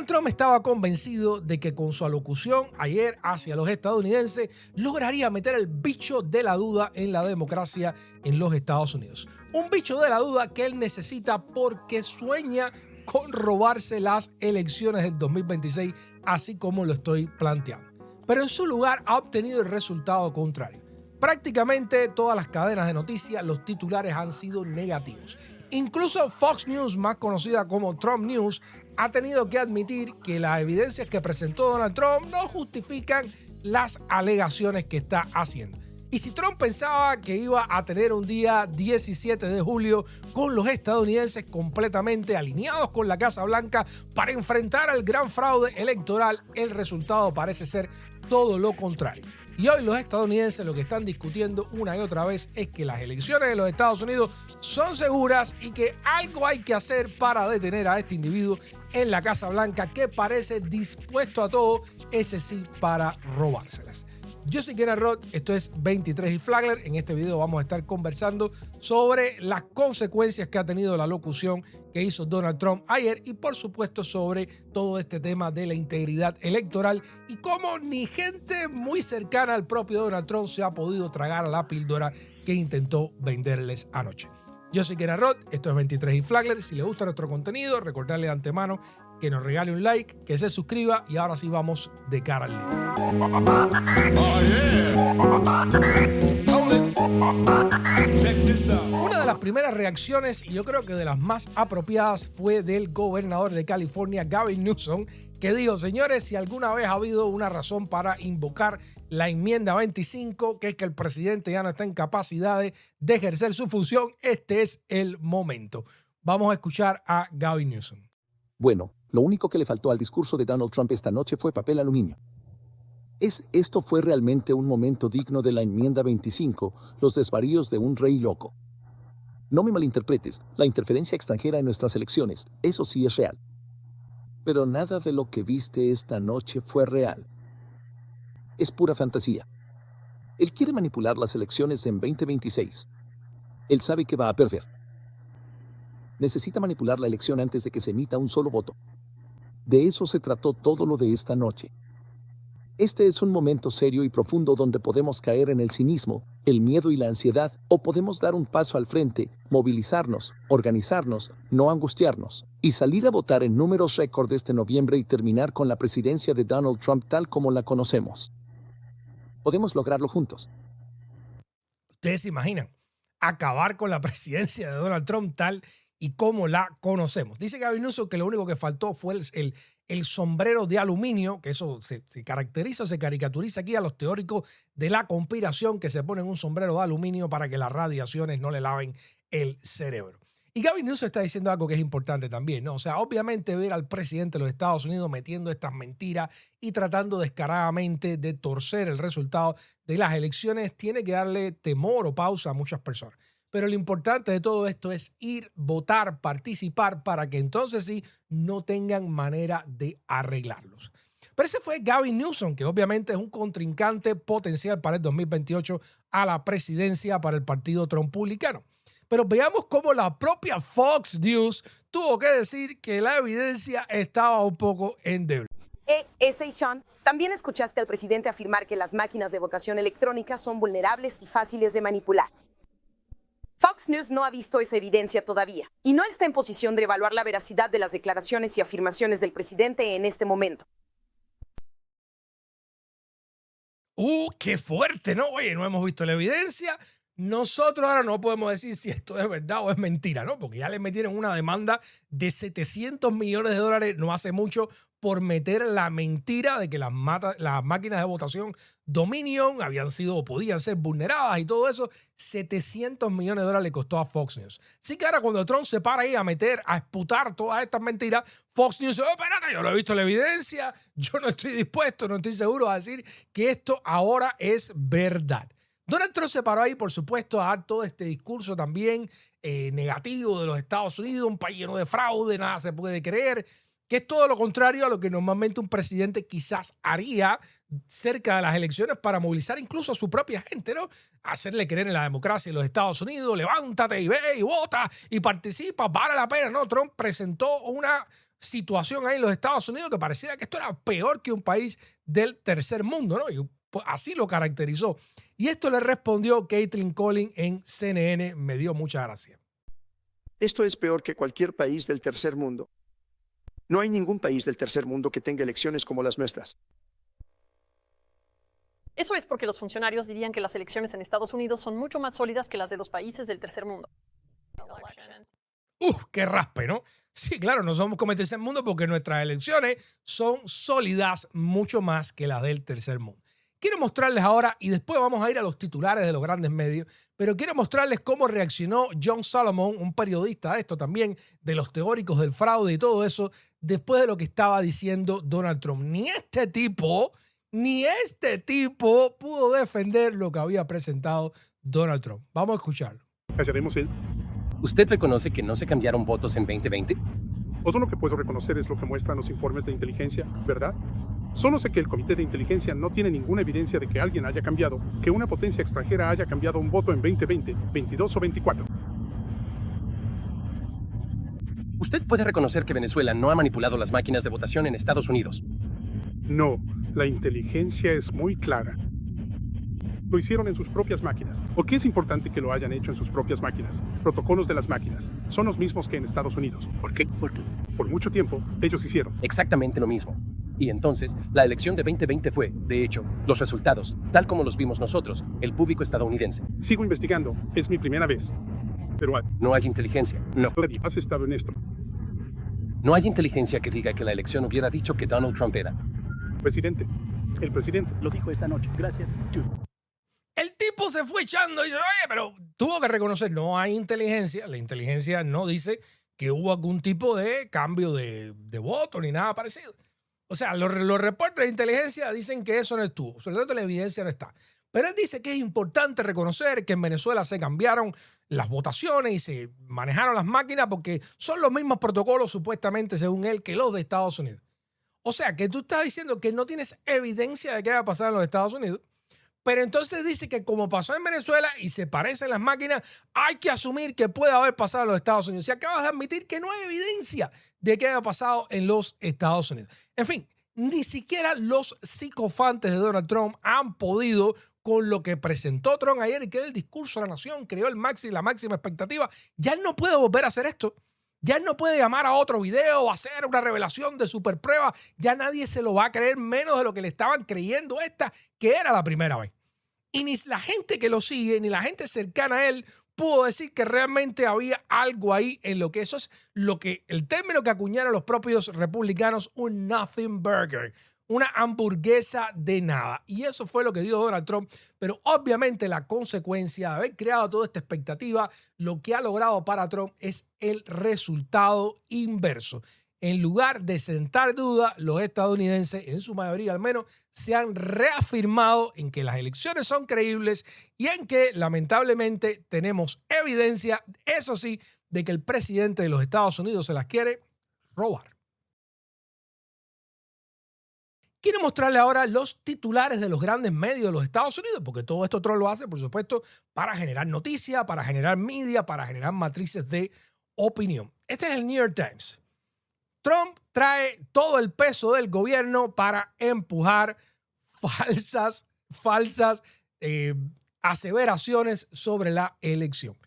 Donald Trump estaba convencido de que con su alocución ayer hacia los estadounidenses lograría meter el bicho de la duda en la democracia en los Estados Unidos. Un bicho de la duda que él necesita porque sueña con robarse las elecciones del 2026, así como lo estoy planteando. Pero en su lugar ha obtenido el resultado contrario. Prácticamente todas las cadenas de noticias, los titulares han sido negativos. Incluso Fox News, más conocida como Trump News, ha tenido que admitir que las evidencias que presentó Donald Trump no justifican las alegaciones que está haciendo. Y si Trump pensaba que iba a tener un día 17 de julio con los estadounidenses completamente alineados con la Casa Blanca para enfrentar al gran fraude electoral, el resultado parece ser todo lo contrario. Y hoy los estadounidenses lo que están discutiendo una y otra vez es que las elecciones de los Estados Unidos son seguras y que algo hay que hacer para detener a este individuo en la Casa Blanca que parece dispuesto a todo, ese sí, para robárselas. Yo soy Kenneth Roth, esto es 23 y Flagler. En este video vamos a estar conversando sobre las consecuencias que ha tenido la locución que hizo Donald Trump ayer y por supuesto sobre todo este tema de la integridad electoral y cómo ni gente muy cercana al propio Donald Trump se ha podido tragar a la píldora que intentó venderles anoche. Yo soy Kenneth Roth, esto es 23 y Flagler. Si les gusta nuestro contenido, recordarle de antemano que nos regale un like, que se suscriba y ahora sí vamos de cara al lío. Una de las primeras reacciones, y yo creo que de las más apropiadas, fue del gobernador de California, Gavin Newsom, que dijo: señores, si alguna vez ha habido una razón para invocar la enmienda 25, que es que el presidente ya no está en capacidad de ejercer su función, este es el momento. Vamos a escuchar a Gavin Newsom. Bueno, lo único que le faltó al discurso de Donald Trump esta noche fue papel aluminio. Esto fue realmente un momento digno de la enmienda 25, los desvaríos de un rey loco. No me malinterpretes, la interferencia extranjera en nuestras elecciones, eso sí es real. Pero nada de lo que viste esta noche fue real. Es pura fantasía. Él quiere manipular las elecciones en 2026. Él sabe que va a perder. Necesita manipular la elección antes de que se emita un solo voto. De eso se trató todo lo de esta noche. Este es un momento serio y profundo donde podemos caer en el cinismo, el miedo y la ansiedad, o podemos dar un paso al frente, movilizarnos, organizarnos, no angustiarnos, y salir a votar en números récord este noviembre y terminar con la presidencia de Donald Trump tal como la conocemos. Podemos lograrlo juntos. ¿Ustedes se imaginan acabar con la presidencia de Donald Trump tal y como la conocemos? Dice Gavin Newsom que lo único que faltó fue el sombrero de aluminio, que eso se caracteriza, se caricaturiza aquí a los teóricos de la conspiración que se ponen un sombrero de aluminio para que las radiaciones no le laven el cerebro. Y Gavin Newsom está diciendo algo que es importante también, ¿no? O sea, obviamente ver al presidente de los Estados Unidos metiendo estas mentiras y tratando descaradamente de torcer el resultado de las elecciones tiene que darle temor o pausa a muchas personas. Pero lo importante de todo esto es ir, votar, participar para que entonces sí no tengan manera de arreglarlos. Pero ese fue Gavin Newsom, que obviamente es un contrincante potencial para el 2028 a la presidencia para el partido trumpulicano. Pero veamos cómo la propia Fox News tuvo que decir que la evidencia estaba un poco endeble. Sean, también escuchaste al presidente afirmar que las máquinas de votación electrónica son vulnerables y fáciles de manipular. Fox News no ha visto esa evidencia todavía y no está en posición de evaluar la veracidad de las declaraciones y afirmaciones del presidente en este momento. ¡Qué fuerte!, ¿no? Oye, no hemos visto la evidencia. Nosotros ahora no podemos decir si esto es verdad o es mentira, ¿no? Porque ya le metieron una demanda de $700 millones no hace mucho por meter la mentira de que las máquinas de votación Dominion habían sido o podían ser vulneradas y todo eso. $700 millones le costó a Fox News. Así que ahora cuando Trump se para ahí a meter, a esputar todas estas mentiras, Fox News dice: espérate, yo no he visto la evidencia, yo no estoy dispuesto, no estoy seguro a decir que esto ahora es verdad. Donald Trump se paró ahí, por supuesto, a dar todo este discurso también negativo de los Estados Unidos, un país lleno de fraude, nada se puede creer, que es todo lo contrario a lo que normalmente un presidente quizás haría cerca de las elecciones para movilizar incluso a su propia gente, ¿no? Hacerle creer en la democracia en los Estados Unidos, levántate y ve y vota y participa, vale la pena, ¿no? Trump presentó una situación ahí en los Estados Unidos que pareciera que esto era peor que un país del tercer mundo, ¿no? Y pues, así lo caracterizó. Y esto le respondió Caitlin Collins en CNN. Me dio mucha gracia. Esto es peor que cualquier país del tercer mundo. No hay ningún país del tercer mundo que tenga elecciones como las nuestras. Eso es porque los funcionarios dirían que las elecciones en Estados Unidos son mucho más sólidas que las de los países del tercer mundo. ¡Qué raspe!, ¿no? Sí, claro, no somos como el tercer mundo porque nuestras elecciones son sólidas mucho más que las del tercer mundo. Quiero mostrarles ahora, y después vamos a ir a los titulares de los grandes medios, pero quiero mostrarles cómo reaccionó John Solomon, un periodista de esto también, de los teóricos del fraude y todo eso, después de lo que estaba diciendo Donald Trump. Ni este tipo pudo defender lo que había presentado Donald Trump. Vamos a escucharlo. Callaremos él. ¿Usted reconoce que no se cambiaron votos en 2020? Todo lo que puedo reconocer es lo que muestran los informes de inteligencia, ¿verdad? Solo sé que el comité de inteligencia no tiene ninguna evidencia de que alguien haya cambiado, que una potencia extranjera haya cambiado un voto en 2020, 22 o 24. ¿Usted puede reconocer que Venezuela no ha manipulado las máquinas de votación en Estados Unidos? No, la inteligencia es muy clara. Lo hicieron en sus propias máquinas. ¿Por qué es importante que lo hayan hecho en sus propias máquinas? Protocolos de las máquinas son los mismos que en Estados Unidos. ¿Por qué? Por mucho tiempo, ellos hicieron. Exactamente lo mismo. Y entonces, la elección de 2020 fue, de hecho, los resultados, tal como los vimos nosotros, el público estadounidense. Sigo investigando. Es mi primera vez. Pero no hay inteligencia. No. Todavía has estado en esto. No hay inteligencia que diga que la elección hubiera dicho que Donald Trump era. Presidente. El presidente. Lo dijo esta noche. Gracias. El tipo se fue echando y dice, oye, pero tuvo que reconocer, no hay inteligencia. La inteligencia no dice que hubo algún tipo de cambio de voto ni nada parecido. O sea, los reportes de inteligencia dicen que eso no estuvo. Sobre todo la evidencia no está. Pero él dice que es importante reconocer que en Venezuela se cambiaron las votaciones y se manejaron las máquinas porque son los mismos protocolos, supuestamente, según él, que los de Estados Unidos. O sea, que tú estás diciendo que no tienes evidencia de que haya pasado en los Estados Unidos, pero entonces dice que como pasó en Venezuela y se parecen las máquinas, hay que asumir que puede haber pasado en los Estados Unidos. Y acabas de admitir que no hay evidencia de que haya pasado en los Estados Unidos. En fin, ni siquiera los psicofantes de Donald Trump han podido con lo que presentó Trump ayer y que era el discurso de la nación, creó la máxima expectativa. Ya él no puede volver a hacer esto. Ya él no puede llamar a otro video o hacer una revelación de superprueba. Ya nadie se lo va a creer menos de lo que le estaban creyendo esta, que era la primera vez. Y ni la gente que lo sigue, ni la gente cercana a él pudo decir que realmente había algo ahí en lo que eso es lo que el término que acuñaron los propios republicanos, un nothing burger, una hamburguesa de nada. Y eso fue lo que dio Donald Trump. Pero obviamente la consecuencia de haber creado toda esta expectativa, lo que ha logrado para Trump es el resultado inverso. En lugar de sentar duda, los estadounidenses, en su mayoría al menos, se han reafirmado en que las elecciones son creíbles y en que lamentablemente tenemos evidencia, eso sí, de que el presidente de los Estados Unidos se las quiere robar. Quiero mostrarle ahora los titulares de los grandes medios de los Estados Unidos, porque todo esto Trump lo hace, por supuesto, para generar noticia, para generar media, para generar matrices de opinión. Este es el New York Times. Trump trae todo el peso del gobierno para empujar falsas aseveraciones sobre la elección.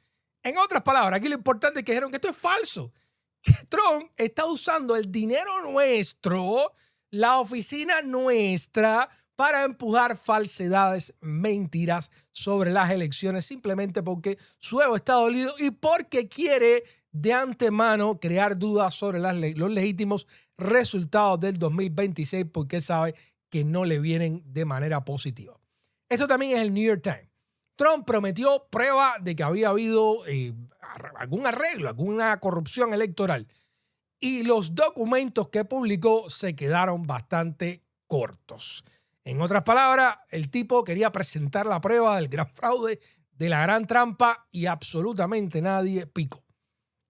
En otras palabras, aquí lo importante es que dijeron que esto es falso, que Trump está usando el dinero nuestro, la oficina nuestra, para empujar falsedades, mentiras sobre las elecciones, simplemente porque su ego está dolido y porque quiere de antemano crear dudas sobre los legítimos resultados del 2026, porque él sabe que no le vienen de manera positiva. Esto también es el New York Times. Trump prometió prueba de que había habido algún arreglo, alguna corrupción electoral, y los documentos que publicó se quedaron bastante cortos. En otras palabras, el tipo quería presentar la prueba del gran fraude, de la gran trampa, y absolutamente nadie picó.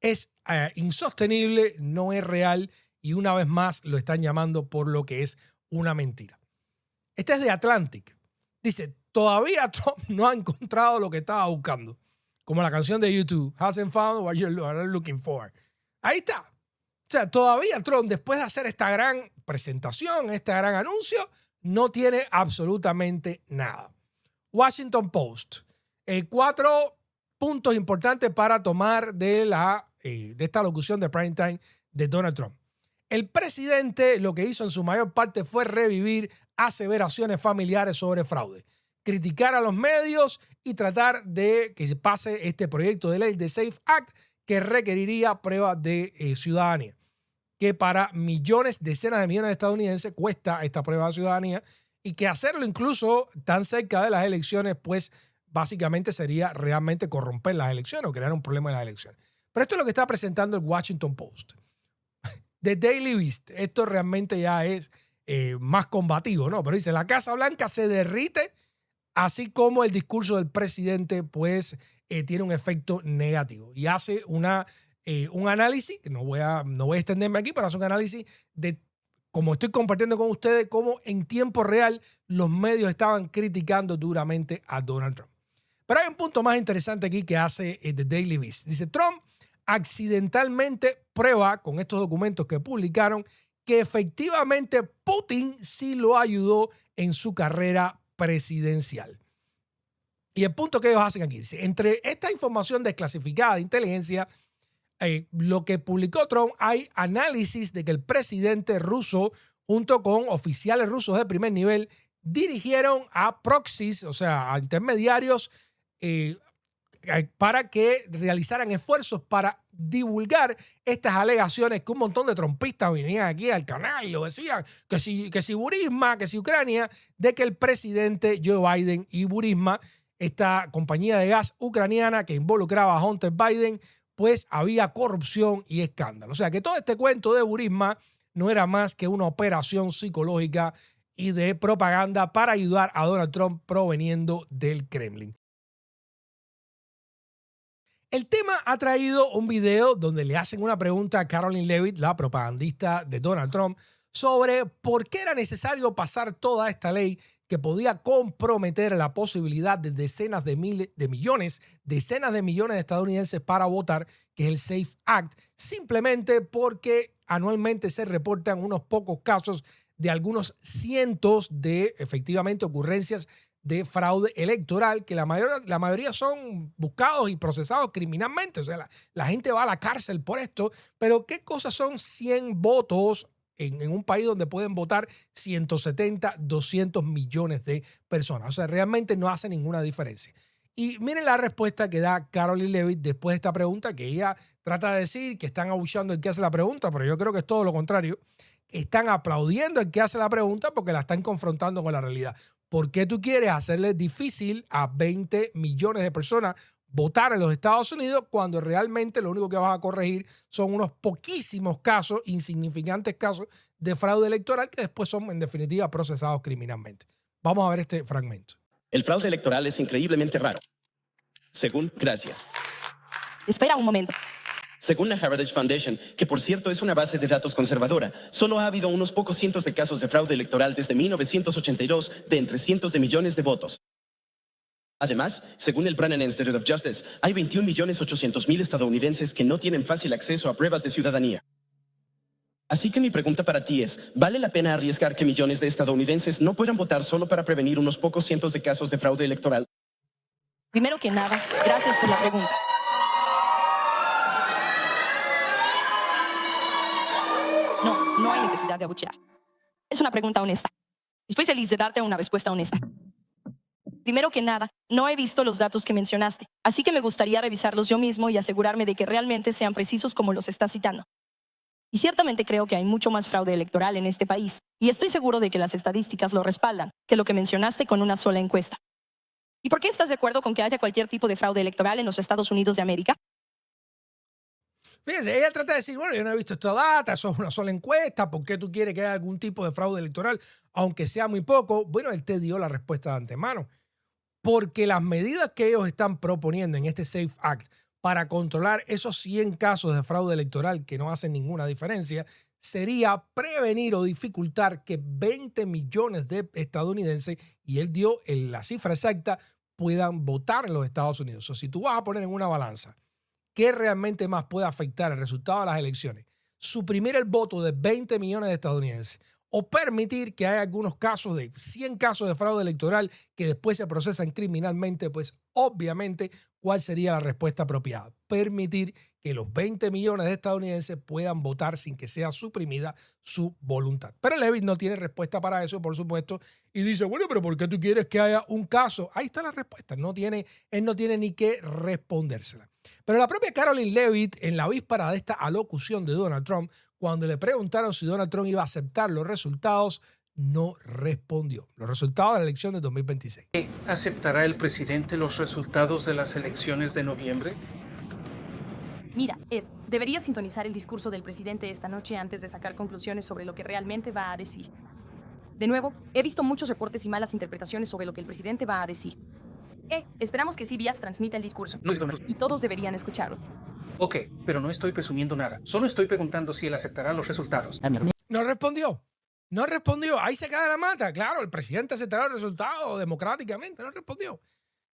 Es insostenible, no es real, y una vez más lo están llamando por lo que es una mentira. Este es de Atlantic. Dice, todavía Trump no ha encontrado lo que estaba buscando. Como la canción de YouTube, hasn't found what you're looking for. Ahí está. sea, todavía Trump, después de hacer esta gran presentación, este gran anuncio, no tiene absolutamente nada. Washington Post. 4 puntos importantes para tomar de esta locución de prime time de Donald Trump. El presidente lo que hizo en su mayor parte fue revivir aseveraciones familiares sobre fraude, criticar a los medios y tratar de que se pase este proyecto de ley de SAFE Act que requeriría pruebas de ciudadanía, que para millones, decenas de millones de estadounidenses cuesta esta prueba de ciudadanía y que hacerlo incluso tan cerca de las elecciones, pues básicamente sería realmente corromper las elecciones o crear un problema en las elecciones. Pero esto es lo que está presentando el Washington Post. The Daily Beast, esto realmente ya es más combativo, ¿no? Pero dice, la Casa Blanca se derrite, así como el discurso del presidente, pues, tiene un efecto negativo. Y hace un análisis, que no voy a extenderme aquí, pero hace un análisis de, como estoy compartiendo con ustedes, cómo en tiempo real los medios estaban criticando duramente a Donald Trump. Pero hay un punto más interesante aquí que hace The Daily Beast. Dice, Trump accidentalmente prueba con estos documentos que publicaron que efectivamente Putin sí lo ayudó en su carrera presidencial. Y el punto que ellos hacen aquí, dice, entre esta información desclasificada de inteligencia, lo que publicó Trump, hay análisis de que el presidente ruso, junto con oficiales rusos de primer nivel, dirigieron a proxies, o sea, a intermediarios, para que realizaran esfuerzos para divulgar estas alegaciones que un montón de trumpistas venían aquí al canal y lo decían, que si Burisma, que si Ucrania, de que el presidente Joe Biden y Burisma, esta compañía de gas ucraniana que involucraba a Hunter Biden, pues había corrupción y escándalo. O sea que todo este cuento de Burisma no era más que una operación psicológica y de propaganda para ayudar a Donald Trump proveniendo del Kremlin. El tema ha traído un video donde le hacen una pregunta a Karoline Leavitt, la propagandista de Donald Trump, sobre por qué era necesario pasar toda esta ley que podía comprometer la posibilidad de decenas de millones de estadounidenses para votar, que es el SAFE Act, simplemente porque anualmente se reportan unos pocos casos de algunos cientos de efectivamente ocurrencias de fraude electoral, que la mayoría son buscados y procesados criminalmente. O sea, la gente va a la cárcel por esto, pero ¿qué cosas son 100 votos en un país donde pueden votar 170, 200 millones de personas? O sea, realmente no hace ninguna diferencia. Y miren la respuesta que da Karoline Leavitt después de esta pregunta, que ella trata de decir que están abuchando el que hace la pregunta, pero yo creo que es todo lo contrario. Están aplaudiendo el que hace la pregunta porque la están confrontando con la realidad. ¿Por qué tú quieres hacerle difícil a 20 millones de personas votar en los Estados Unidos cuando realmente lo único que vas a corregir son unos poquísimos casos, insignificantes casos de fraude electoral que después son en definitiva procesados criminalmente? Vamos a ver este fragmento. El fraude electoral es increíblemente raro. Gracias. Espera un momento. Según la Heritage Foundation, que por cierto es una base de datos conservadora, solo ha habido unos pocos cientos de casos de fraude electoral desde 1982 de entre cientos de millones de votos. Además, según el Brennan Institute of Justice, hay 21.800.000 estadounidenses que no tienen fácil acceso a pruebas de ciudadanía. Así que mi pregunta para ti es, ¿vale la pena arriesgar que millones de estadounidenses no puedan votar solo para prevenir unos pocos cientos de casos de fraude electoral? Primero que nada, gracias por la pregunta. No hay necesidad de abuchear. Es una pregunta honesta. Estoy feliz de darte una respuesta honesta. Primero que nada, no he visto los datos que mencionaste, así que me gustaría revisarlos yo mismo y asegurarme de que realmente sean precisos como los estás citando. Y ciertamente creo que hay mucho más fraude electoral en este país, y estoy seguro de que las estadísticas lo respaldan, que lo que mencionaste con una sola encuesta. ¿Y por qué estás de acuerdo con que haya cualquier tipo de fraude electoral en los Estados Unidos de América? Fíjense, ella trata de decir, bueno, yo no he visto esta data, eso es una sola encuesta, ¿por qué tú quieres que haya algún tipo de fraude electoral, aunque sea muy poco? Bueno, él te dio la respuesta de antemano. Porque las medidas que ellos están proponiendo en este SAFE Act para controlar esos 100 casos de fraude electoral que no hacen ninguna diferencia, sería prevenir o dificultar que 20 millones de estadounidenses, y él dio la cifra exacta, puedan votar en los Estados Unidos. O sea, si tú vas a poner en una balanza ¿qué realmente más puede afectar el resultado de las elecciones? suprimir el voto de 20 millones de estadounidenses o permitir que haya algunos casos de 100 casos de fraude electoral que después se procesan criminalmente, pues obviamente, ¿cuál sería la respuesta apropiada? Permitir que los 20 millones de estadounidenses puedan votar sin que sea suprimida su voluntad. Pero Levitt no tiene respuesta para eso, por supuesto, y dice, bueno, pero ¿por qué tú quieres que haya un caso? Ahí está la respuesta. Él no tiene ni que respondérsela. Pero la propia Caroline Levitt, en la víspera de esta alocución de Donald Trump, cuando le preguntaron si Donald Trump iba a aceptar los resultados, no respondió. Los resultados de la elección de 2026. ¿Aceptará el presidente los resultados de las elecciones de noviembre? Mira, Ed, deberías sintonizar el discurso del presidente esta noche antes de sacar conclusiones sobre lo que realmente va a decir. De nuevo, he visto muchos reportes y malas interpretaciones sobre lo que el presidente va a decir. Esperamos que CBS transmita el discurso. Y todos deberían escucharlo. Ok, pero no estoy presumiendo nada. Solo estoy preguntando si él aceptará los resultados. No respondió. No respondió. Ahí se cae la mata. Claro, el presidente aceptará el resultado democráticamente. No respondió.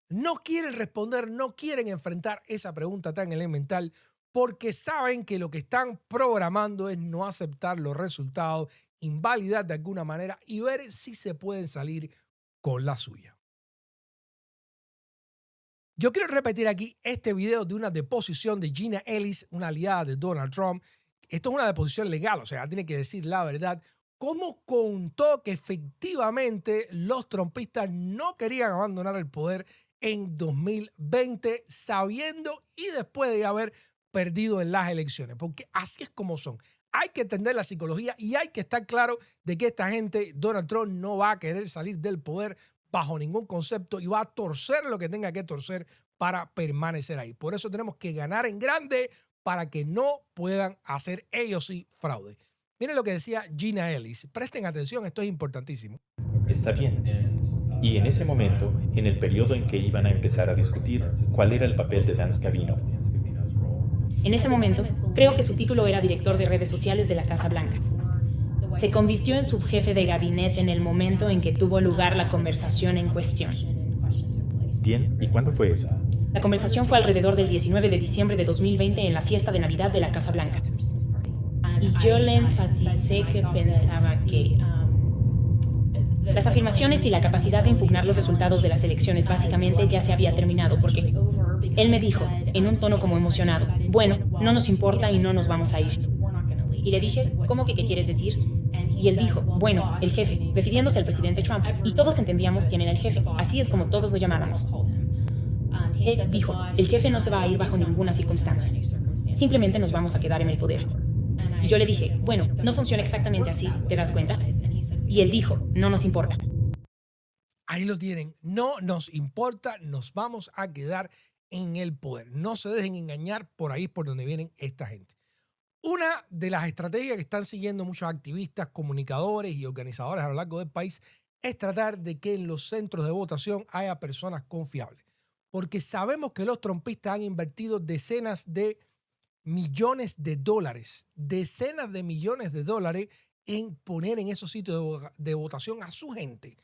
No quieren responder, no quieren enfrentar esa pregunta tan elemental porque saben que lo que están programando es no aceptar los resultados, invalidar de alguna manera y ver si se pueden salir con la suya. Yo quiero repetir aquí este video de una deposición de Jenna Ellis, una aliada de Donald Trump. Esto es una deposición legal, o sea, tiene que decir la verdad. Cómo contó que efectivamente los trumpistas no querían abandonar el poder en 2020, sabiendo y después de haber perdido en las elecciones, porque así es como son. Hay que entender la psicología y hay que estar claro de que esta gente, Donald Trump, no va a querer salir del poder bajo ningún concepto y va a torcer lo que tenga que torcer para permanecer ahí. Por eso tenemos que ganar en grande para que no puedan hacer ellos sí fraude. Miren lo que decía Jenna Ellis. Presten atención, esto es importantísimo. Está bien. Y en ese momento, en el periodo en que iban a empezar a discutir cuál era el papel de Dan Scavino. En ese momento, creo que su título era director de redes sociales de la Casa Blanca. Se convirtió en subjefe de gabinete en el momento en que tuvo lugar la conversación en cuestión. Bien, ¿y cuándo fue eso? La conversación fue alrededor del 19 de diciembre de 2020 en la fiesta de Navidad de la Casa Blanca. Y yo le enfaticé que pensaba que las afirmaciones y la capacidad de impugnar los resultados de las elecciones básicamente ya se había terminado porque él me dijo, en un tono como emocionado, bueno, no nos importa y no nos vamos a ir. Y le dije, ¿cómo que qué quieres decir? Y él dijo, bueno, el jefe, refiriéndose al presidente Trump. Y todos entendíamos quién era el jefe, así es como todos lo llamábamos. Él dijo, el jefe no se va a ir bajo ninguna circunstancia. Simplemente nos vamos a quedar en el poder. Y yo le dije, bueno, no funciona exactamente así, ¿te das cuenta? Y él dijo, no nos importa. Ahí lo tienen. No nos importa, nos vamos a quedar en el poder. No se dejen engañar por ahí por donde vienen esta gente. Una de las estrategias que están siguiendo muchos activistas, comunicadores y organizadores a lo largo del país es tratar de que en los centros de votación haya personas confiables. Porque sabemos que los trumpistas han invertido decenas de millones de dólares en poner en esos sitios de votación a su gente.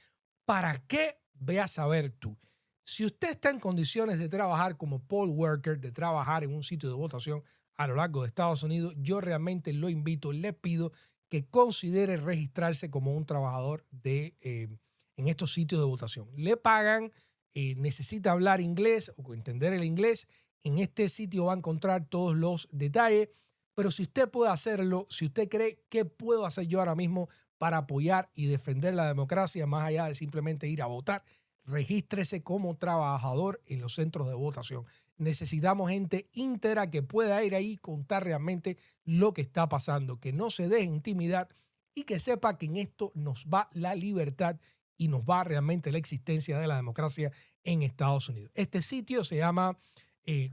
¿Para qué? Ve a saber tú. Si usted está en condiciones de trabajar como poll worker, de trabajar en un sitio de votación a lo largo de Estados Unidos, yo realmente lo invito, le pido que considere registrarse como un trabajador en estos sitios de votación. Le pagan, necesita hablar inglés o entender el inglés. En este sitio va a encontrar todos los detalles, pero si usted puede hacerlo, si usted cree que puedo hacer yo ahora mismo para apoyar y defender la democracia, más allá de simplemente ir a votar, regístrese como trabajador en los centros de votación. Necesitamos gente íntegra que pueda ir ahí y contar realmente lo que está pasando, que no se deje intimidar y que sepa que en esto nos va la libertad y nos va realmente la existencia de la democracia en Estados Unidos. Este sitio se llama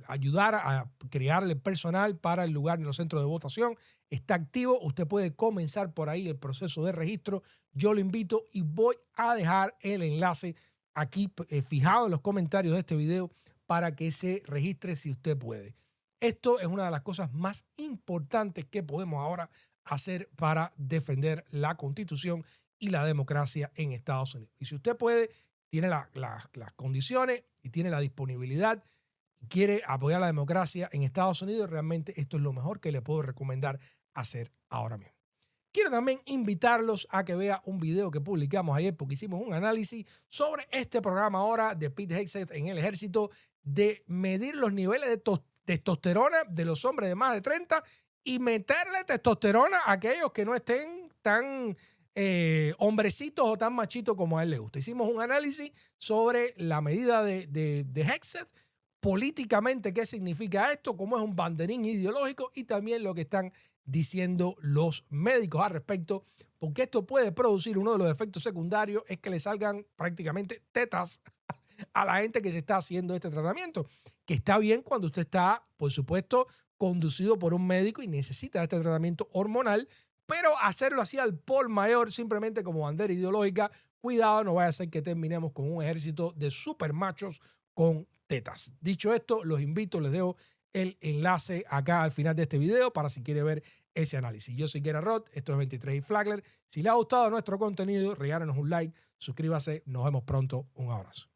ayudar a crearle personal para el lugar en los centros de votación. Está activo. Usted puede comenzar por ahí el proceso de registro. Yo lo invito y voy a dejar el enlace aquí fijado en los comentarios de este video para que se registre si usted puede. Esto es una de las cosas más importantes que podemos ahora hacer para defender la Constitución y la democracia en Estados Unidos. Y si usted puede, tiene las condiciones y tiene la disponibilidad, quiere apoyar la democracia en Estados Unidos, realmente esto es lo mejor que le puedo recomendar hacer ahora mismo. Quiero también invitarlos a que vean un video que publicamos ayer porque hicimos un análisis sobre este programa ahora de Pete Hegseth en el ejército de medir los niveles de testosterona de los hombres de más de 30 y meterle testosterona a aquellos que no estén tan hombrecitos o tan machitos como a él le gusta. Hicimos un análisis sobre la medida de Hegseth, políticamente qué significa esto, cómo es un banderín ideológico y también lo que están diciendo los médicos al respecto, porque esto puede producir uno de los efectos secundarios es que le salgan prácticamente tetas a la gente que se está haciendo este tratamiento, que está bien cuando usted está, por supuesto, conducido por un médico y necesita este tratamiento hormonal, pero hacerlo así al por mayor, simplemente como bandera ideológica, cuidado, no vaya a ser que terminemos con un ejército de super machos con tetas. Dicho esto, los invito, les dejo el enlace acá al final de este video para si quiere ver ese análisis. Yo soy Gerard Roth, esto es 23 y Flagler. Si le ha gustado nuestro contenido, regálenos un like, suscríbase, nos vemos pronto, un abrazo.